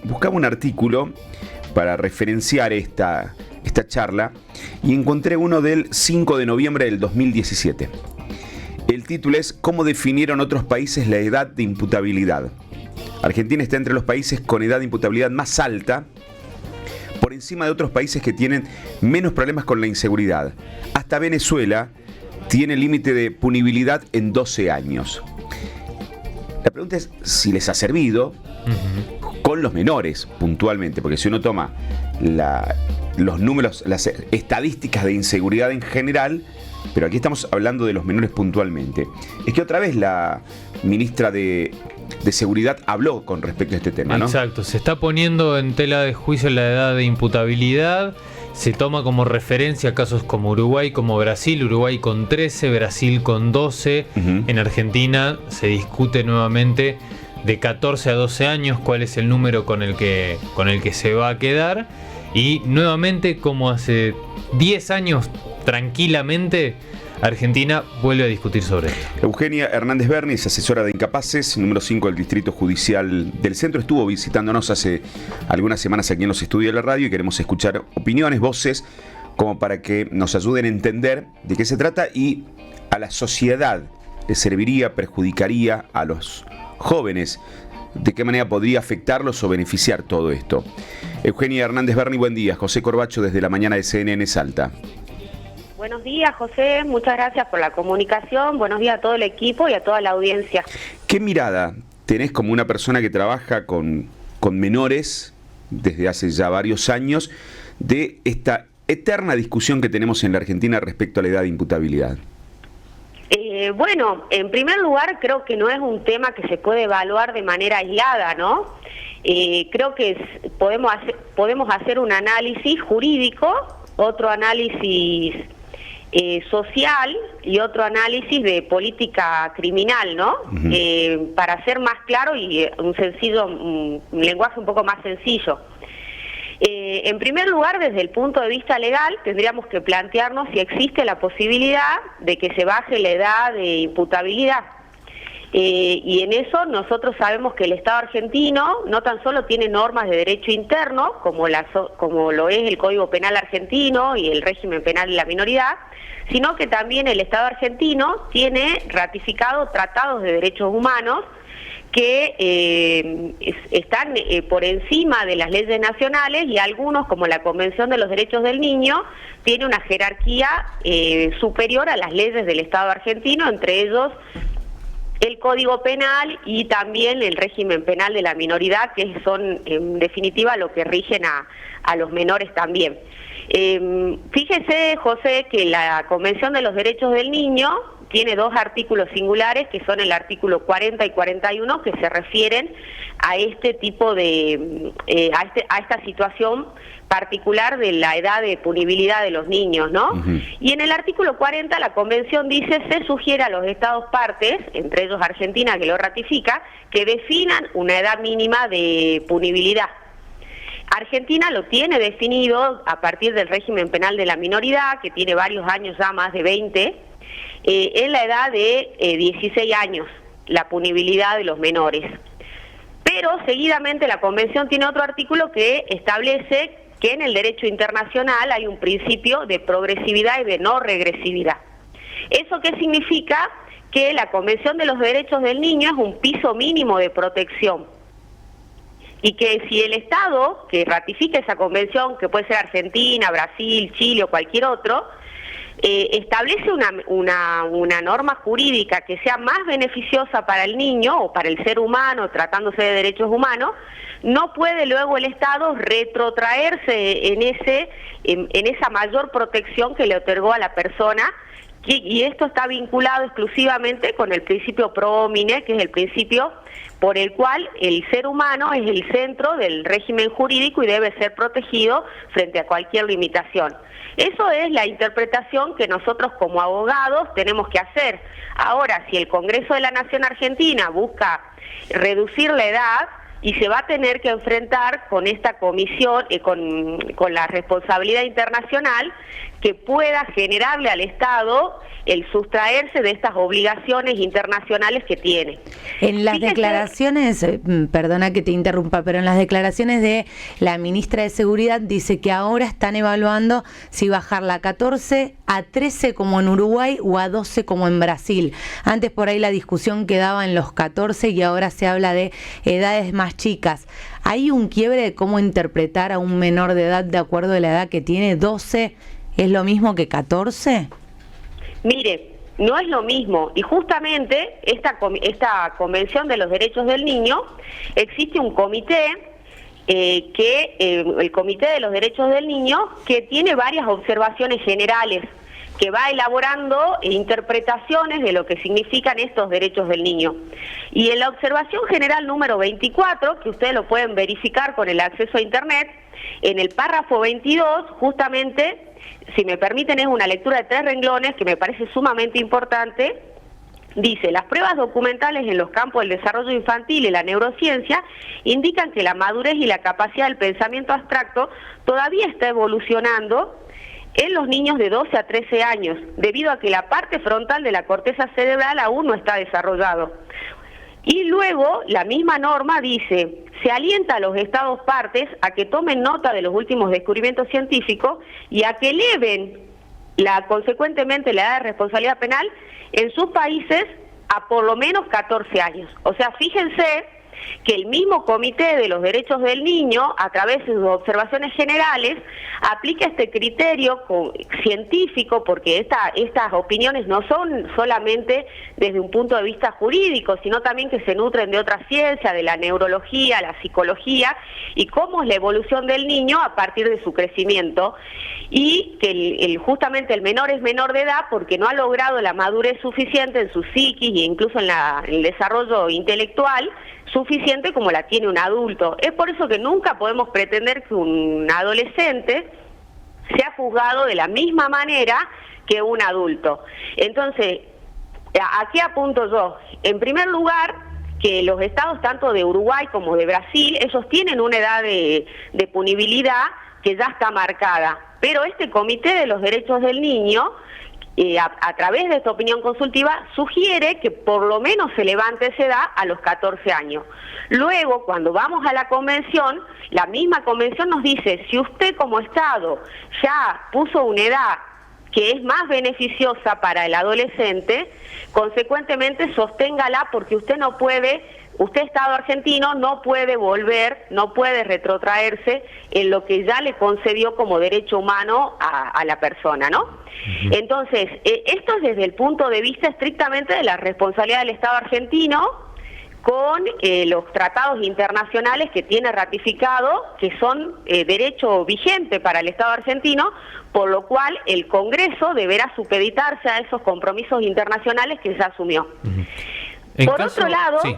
buscaba un artículo para referenciar esta charla y encontré uno del 5 de noviembre del 2017. El título es ¿Cómo definieron otros países la edad de imputabilidad? Argentina está entre los países con edad de imputabilidad más alta, por encima de otros países que tienen menos problemas con la inseguridad. Hasta Venezuela tiene límite de punibilidad en 12 años. La pregunta es si les ha servido con los menores puntualmente, porque si uno toma los números, las estadísticas de inseguridad en general, pero aquí estamos hablando de los menores puntualmente. Es que otra vez la ministra de Seguridad habló con respecto a este tema, ¿no? Exacto, se está poniendo en tela de juicio la edad de imputabilidad. Se toma como referencia casos como Uruguay, como Brasil. Uruguay con 13, Brasil con 12. En Argentina se discute nuevamente de 14 a 12 años cuál es el número con el que se va a quedar. Y nuevamente, como hace 10 años tranquilamente, Argentina vuelve a discutir sobre esto. Eugenia Hernández Bernis, asesora de Incapaces, número 5 del Distrito Judicial del Centro, estuvo visitándonos hace algunas semanas aquí en los estudios de la radio y queremos escuchar opiniones, voces, como para que nos ayuden a entender de qué se trata y a la sociedad le serviría, perjudicaría a los jóvenes, de qué manera podría afectarlos o beneficiar todo esto. Eugenia Hernández Bernis, buen día. José Corbacho desde la mañana de CNN Salta. Buenos días, José. Muchas gracias por la comunicación. Buenos días a todo el equipo y a toda la audiencia. ¿Qué mirada tenés como una persona que trabaja con menores desde hace ya varios años de esta eterna discusión que tenemos en la Argentina respecto a la edad de imputabilidad? Bueno, en primer lugar, creo que no es un tema que se puede evaluar de manera aislada, ¿no? Creo que podemos hacer un análisis jurídico, otro análisis social y otro análisis de política criminal, ¿no? Para ser más claro y un lenguaje un poco más sencillo. En primer lugar, desde el punto de vista legal, tendríamos que plantearnos si existe la posibilidad de que se baje la edad de imputabilidad. Y en eso nosotros sabemos que el Estado argentino no tan solo tiene normas de derecho interno, como lo es el Código Penal argentino y el régimen penal de la minoridad, sino que también el Estado argentino tiene ratificado tratados de derechos humanos que están por encima de las leyes nacionales, y algunos, como la Convención de los Derechos del Niño, tiene una jerarquía superior a las leyes del Estado argentino, entre ellos el Código Penal y también el régimen penal de la minoridad, que son en definitiva lo que rigen a los menores también. Fíjese, José, que la Convención de los Derechos del Niño tiene dos artículos singulares, que son el artículo 40 y 41, que se refieren a este tipo de a esta situación particular de la edad de punibilidad de los niños, ¿no? Y en el artículo 40 la Convención dice: se sugiere a los Estados partes, entre ellos Argentina, que lo ratifica, que definan una edad mínima de punibilidad. Argentina lo tiene definido a partir del régimen penal de la minoridad, que tiene varios años ya, más de 20, en la edad de 16 años, la punibilidad de los menores. Pero seguidamente la Convención tiene otro artículo que establece que en el derecho internacional hay un principio de progresividad y de no regresividad. ¿Eso qué significa? Que la Convención de los Derechos del Niño es un piso mínimo de protección, y que si el Estado que ratifique esa convención, que puede ser Argentina, Brasil, Chile o cualquier otro, establece una norma jurídica que sea más beneficiosa para el niño o para el ser humano, tratándose de derechos humanos, no puede luego el Estado retrotraerse en esa mayor protección que le otorgó a la persona, y esto está vinculado exclusivamente con el principio pro homine, que es el principio por el cual el ser humano es el centro del régimen jurídico y debe ser protegido frente a cualquier limitación. Eso es la interpretación que nosotros como abogados tenemos que hacer. Ahora, si el Congreso de la Nación Argentina busca reducir la edad, y se va a tener que enfrentar con esta comisión, con la responsabilidad internacional que pueda generarle al Estado el sustraerse de estas obligaciones internacionales que tiene. En las declaraciones, perdona que te interrumpa, pero en las declaraciones de la ministra de Seguridad dice que ahora están evaluando si bajarla a 14, a 13 como en Uruguay o a 12 como en Brasil. Antes por ahí la discusión quedaba en los 14 y ahora se habla de edades más chicas. ¿Hay un quiebre de cómo interpretar a un menor de edad de acuerdo a la edad que tiene? ¿12 es lo mismo que 14? Mire, no es lo mismo, y justamente esta Convención de los Derechos del Niño, existe un comité, el Comité de los Derechos del Niño, que tiene varias observaciones generales, que va elaborando interpretaciones de lo que significan estos derechos del niño. Y en la observación general número 24, que ustedes lo pueden verificar con el acceso a Internet, en el párrafo 22, justamente, si me permiten, es una lectura de 3 renglones que me parece sumamente importante. Dice: las pruebas documentales en los campos del desarrollo infantil y la neurociencia indican que la madurez y la capacidad del pensamiento abstracto todavía está evolucionando en los niños de 12 a 13 años, debido a que la parte frontal de la corteza cerebral aún no está desarrollado. Y luego, la misma norma dice: se alienta a los Estados partes a que tomen nota de los últimos descubrimientos científicos y a que eleven consecuentemente la edad de responsabilidad penal en sus países a por lo menos 14 años. O sea, fíjense que el mismo Comité de los Derechos del Niño, a través de sus observaciones generales, aplica este criterio científico, porque estas opiniones no son solamente desde un punto de vista jurídico, sino también que se nutren de otras ciencias, de la neurología, la psicología, y cómo es la evolución del niño a partir de su crecimiento, y que justamente el menor es menor de edad porque no ha logrado la madurez suficiente en su psiquis e incluso en el desarrollo intelectual suficiente como la tiene un adulto. Es por eso que nunca podemos pretender que un adolescente sea juzgado de la misma manera que un adulto. Entonces, ¿a qué apunto yo? En primer lugar, que los estados tanto de Uruguay como de Brasil, ellos tienen una edad de punibilidad que ya está marcada, pero este Comité de los Derechos del Niño, a través de esta opinión consultiva, sugiere que por lo menos se levante esa edad a los 14 años. Luego, cuando vamos a la convención, la misma convención nos dice: si usted como Estado ya puso una edad que es más beneficiosa para el adolescente, consecuentemente sosténgala, porque usted no puede, usted Estado argentino no puede volver, no puede retrotraerse en lo que ya le concedió como derecho humano a la persona, ¿no? Entonces, esto es desde el punto de vista estrictamente de la responsabilidad del Estado argentino con los tratados internacionales que tiene ratificado, que son derecho vigente para el Estado argentino, por lo cual el Congreso deberá supeditarse a esos compromisos internacionales que ya asumió. Por otro lado, sí.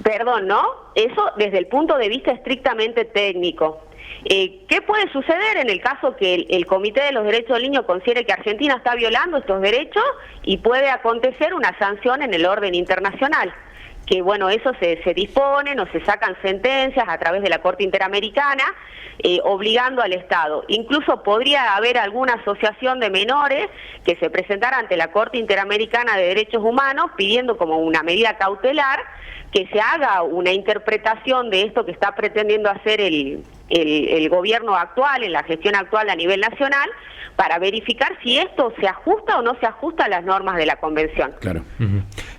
Perdón, ¿no? Eso desde el punto de vista estrictamente técnico. ¿Qué puede suceder en el caso que el Comité de los Derechos del Niño considere que Argentina está violando estos derechos? Y puede acontecer una sanción en el orden internacional, que bueno, eso se disponen o se sacan sentencias a través de la Corte Interamericana, obligando al Estado. Incluso podría haber alguna asociación de menores que se presentara ante la Corte Interamericana de Derechos Humanos pidiendo como una medida cautelar que se haga una interpretación de esto que está pretendiendo hacer el gobierno actual, en la gestión actual a nivel nacional, para verificar si esto se ajusta o no se ajusta a las normas de la Convención. Claro.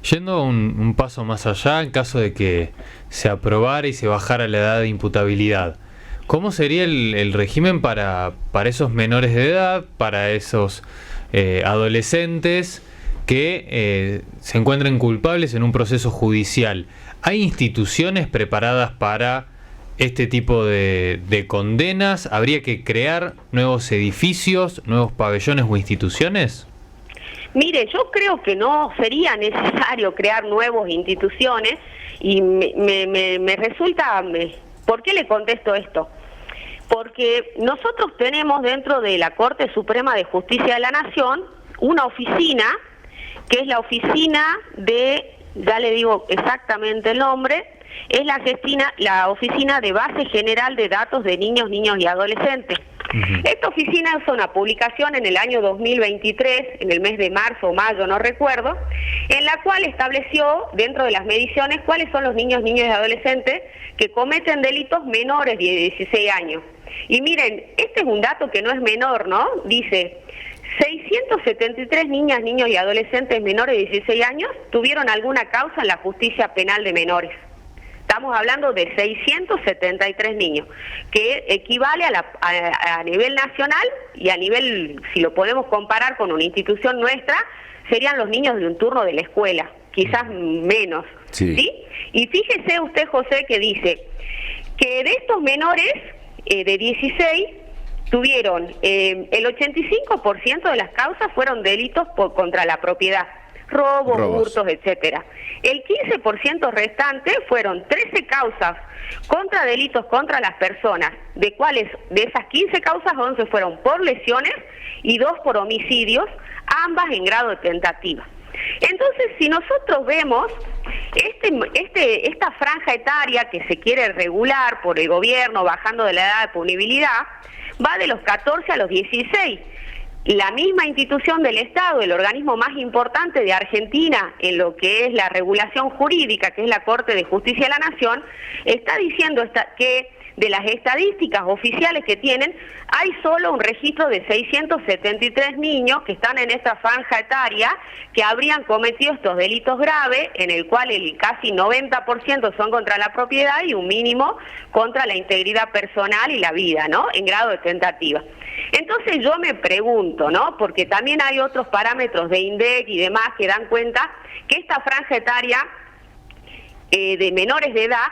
Yendo un paso más allá, en caso de que se aprobara y se bajara la edad de imputabilidad, ¿cómo sería el régimen para esos menores de edad, para esos adolescentes que se encuentren culpables en un proceso judicial? ¿Hay instituciones preparadas para este tipo de condenas? ¿Habría que crear nuevos edificios, nuevos pabellones o instituciones? Mire, yo creo que no sería necesario crear nuevas instituciones y me resulta... ¿Por qué le contesto esto? Porque nosotros tenemos dentro de la Corte Suprema de Justicia de la Nación una oficina, que es la oficina de, ya le digo exactamente el nombre, es la Oficina de Base General de Datos de Niños y Adolescentes. Esta oficina hizo una publicación en el año 2023, en el mes de marzo o mayo, no recuerdo, en la cual estableció dentro de las mediciones cuáles son los niños y adolescentes que cometen delitos menores de 16 años. Y miren, este es un dato que no es menor, ¿no? Dice, 673 niños y adolescentes menores de 16 años tuvieron alguna causa en la justicia penal de menores. Estamos hablando de 673 niños, que equivale a nivel nacional y a nivel, si lo podemos comparar con una institución nuestra, serían los niños de un turno de la escuela, quizás menos. ¿Sí? Y fíjese usted, José, que dice que de estos menores de 16 tuvieron el 85% de las causas fueron delitos contra la propiedad. Robos, hurtos, etcétera. El 15% restante fueron 13 causas contra delitos contra las personas, de esas 15 causas, 11 fueron por lesiones y 2 por homicidios, ambas en grado de tentativa. Entonces, si nosotros vemos esta franja etaria que se quiere regular por el gobierno, bajando de la edad de punibilidad, va de los 14 a los 16. La misma institución del Estado, el organismo más importante de Argentina en lo que es la regulación jurídica, que es la Corte de Justicia de la Nación, está diciendo que de las estadísticas oficiales que tienen, hay solo un registro de 673 niños que están en esta franja etaria que habrían cometido estos delitos graves, en el cual el casi 90% son contra la propiedad y un mínimo contra la integridad personal y la vida, ¿no? En grado de tentativa. Entonces yo me pregunto, ¿no? Porque también hay otros parámetros de INDEC y demás que dan cuenta que esta franja etaria de menores de edad,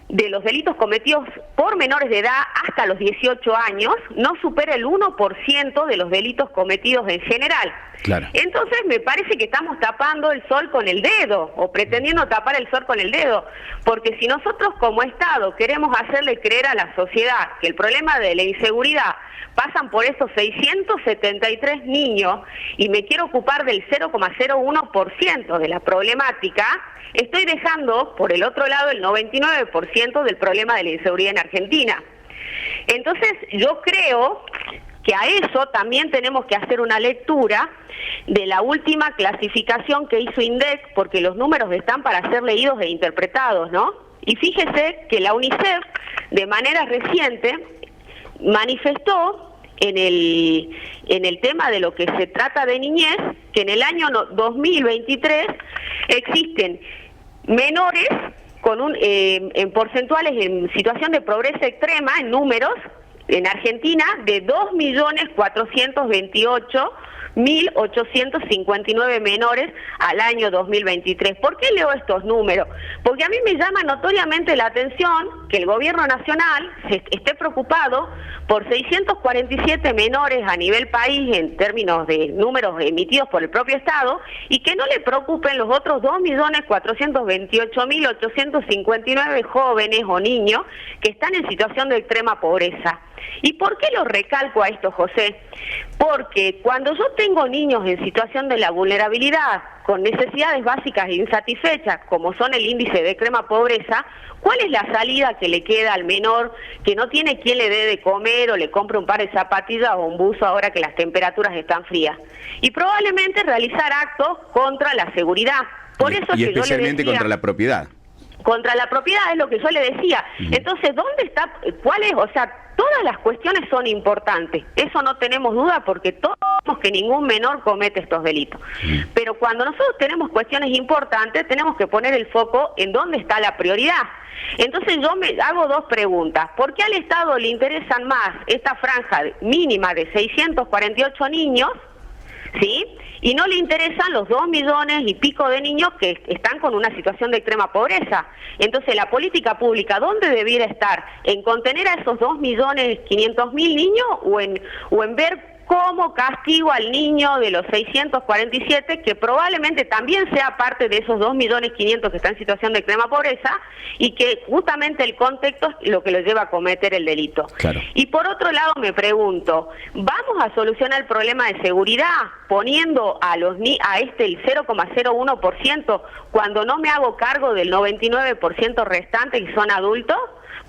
de los delitos cometidos por menores de edad hasta los 18 años, no supera el 1% de los delitos cometidos en general. Claro. Entonces me parece que estamos tapando el sol con el dedo, o pretendiendo tapar el sol con el dedo, porque si nosotros como Estado queremos hacerle creer a la sociedad que el problema de la inseguridad pasan por esos 673 niños, y me quiero ocupar del 0,01% de la problemática, estoy dejando por el otro lado el 99% del problema de la inseguridad en Argentina. Entonces yo creo que a eso también tenemos que hacer una lectura de la última clasificación que hizo INDEC, porque los números están para ser leídos e interpretados, ¿no? Y fíjese que la UNICEF, de manera reciente, manifestó en el tema de lo que se trata de niñez, que en el año 2023 existen menores con en porcentuales en situación de pobreza extrema, en números, en Argentina, de 2.428.859 menores al año 2023. ¿Por qué leo estos números? Porque a mí me llama notoriamente la atención que el gobierno nacional esté preocupado por 647 menores a nivel país en términos de números emitidos por el propio Estado, y que no le preocupen los otros 2.428.859 jóvenes o niños que están en situación de extrema pobreza. ¿Y por qué lo recalco a esto, José? Porque cuando yo tengo niños en situación de la vulnerabilidad, con necesidades básicas insatisfechas, como son el índice de extrema pobreza, ¿cuál es la salida que le queda al menor que no tiene quien le dé de comer o le compre un par de zapatillas o un buzo ahora que las temperaturas están frías? Y probablemente realizar actos contra la seguridad. Por eso y que especialmente yo le decía, contra la propiedad. Contra la propiedad es lo que yo le decía. Entonces, ¿dónde está? ¿Cuál es? O sea, todas las cuestiones son importantes. Eso no tenemos duda, porque todos sabemos que ningún menor comete estos delitos. Pero cuando nosotros tenemos cuestiones importantes, tenemos que poner el foco en dónde está la prioridad. Entonces yo me hago dos preguntas. ¿Por qué al Estado le interesan más esta franja mínima de 648 niños, ¿sí?, y no le interesan los 2 millones y pico de niños que están con una situación de extrema pobreza? Entonces, la política pública, ¿dónde debiera estar? ¿En contener a esos 2.500.000 niños o en ver como castigo al niño de los 647, que probablemente también sea parte de esos 2.500.000 que están en situación de extrema pobreza, y que justamente el contexto es lo que lo lleva a cometer el delito. Claro. Y por otro lado me pregunto, ¿vamos a solucionar el problema de seguridad poniendo a el 0,01% cuando no me hago cargo del 99% restante que son adultos?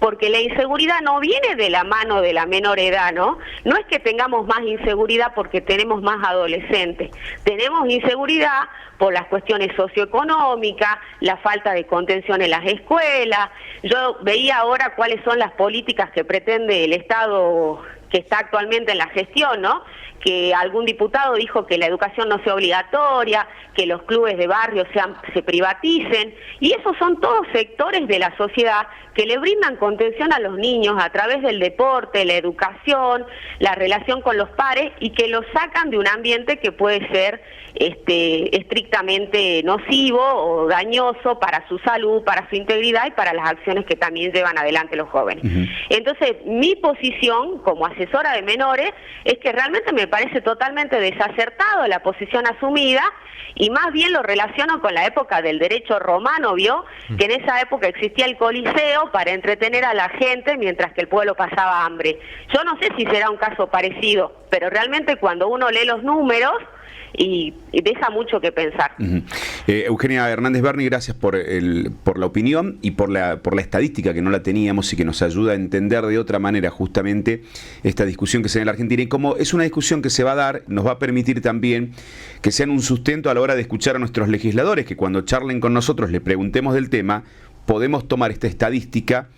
Porque la inseguridad no viene de la mano de la menor edad, ¿no? No es que tengamos más inseguridad porque tenemos más adolescentes. Tenemos inseguridad por las cuestiones socioeconómicas, la falta de contención en las escuelas. Yo veía ahora cuáles son las políticas que pretende el Estado que está actualmente en la gestión, ¿no? Que algún diputado dijo que la educación no sea obligatoria, que los clubes de barrio se privaticen, y esos son todos sectores de la sociedad que le brindan contención a los niños a través del deporte, la educación, la relación con los pares, y que los sacan de un ambiente que puede ser estrictamente nocivo o dañoso para su salud, para su integridad y para las acciones que también llevan adelante los jóvenes. Entonces, mi posición como asesora de menores es que realmente me parece totalmente desacertado la posición asumida, y más bien lo relaciono con la época del derecho romano, ¿vio? Que en esa época existía el Coliseo para entretener a la gente mientras que el pueblo pasaba hambre. Yo no sé si será un caso parecido, pero realmente cuando uno lee los números y deja mucho que pensar. Eugenia Hernández Berni, gracias por la opinión y por la estadística, que no la teníamos y que nos ayuda a entender de otra manera justamente esta discusión que se da en la Argentina, y como es una discusión que se va a dar, nos va a permitir también que sean un sustento a la hora de escuchar a nuestros legisladores, que cuando charlen con nosotros, les preguntemos del tema, podemos tomar esta estadística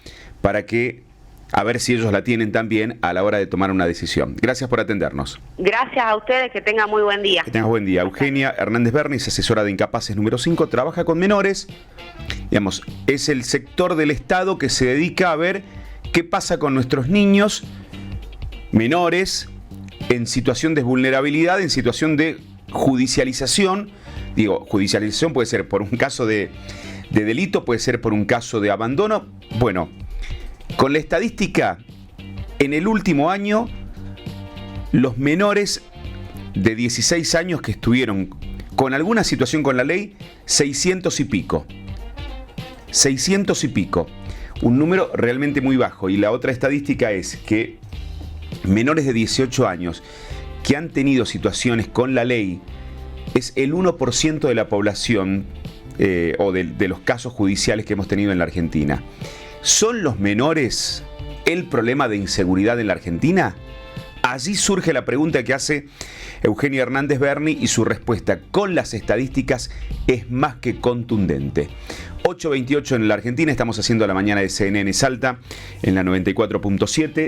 para que a ver si ellos la tienen también a la hora de tomar una decisión. Gracias por atendernos. Gracias a ustedes, que tengan muy buen día. Que tengas buen día. Eugenia Hernández Berni, asesora de Incapaces número 5, trabaja con menores. Digamos, es el sector del Estado que se dedica a ver qué pasa con nuestros niños menores en situación de vulnerabilidad, en situación de judicialización. Digo, judicialización puede ser por un caso de delito, puede ser por un caso de abandono. Bueno, con la estadística, en el último año, los menores de 16 años que estuvieron con alguna situación con la ley, 600 y pico. 600 y pico. Un número realmente muy bajo. Y la otra estadística es que menores de 18 años que han tenido situaciones con la ley es el 1% de la población o de los casos judiciales que hemos tenido en la Argentina. ¿Son los menores el problema de inseguridad en la Argentina? Allí surge la pregunta que hace Eugenia Hernández Berni, y su respuesta con las estadísticas es más que contundente. 8:28 en la Argentina, estamos haciendo la mañana de CNN Salta en la 94.7.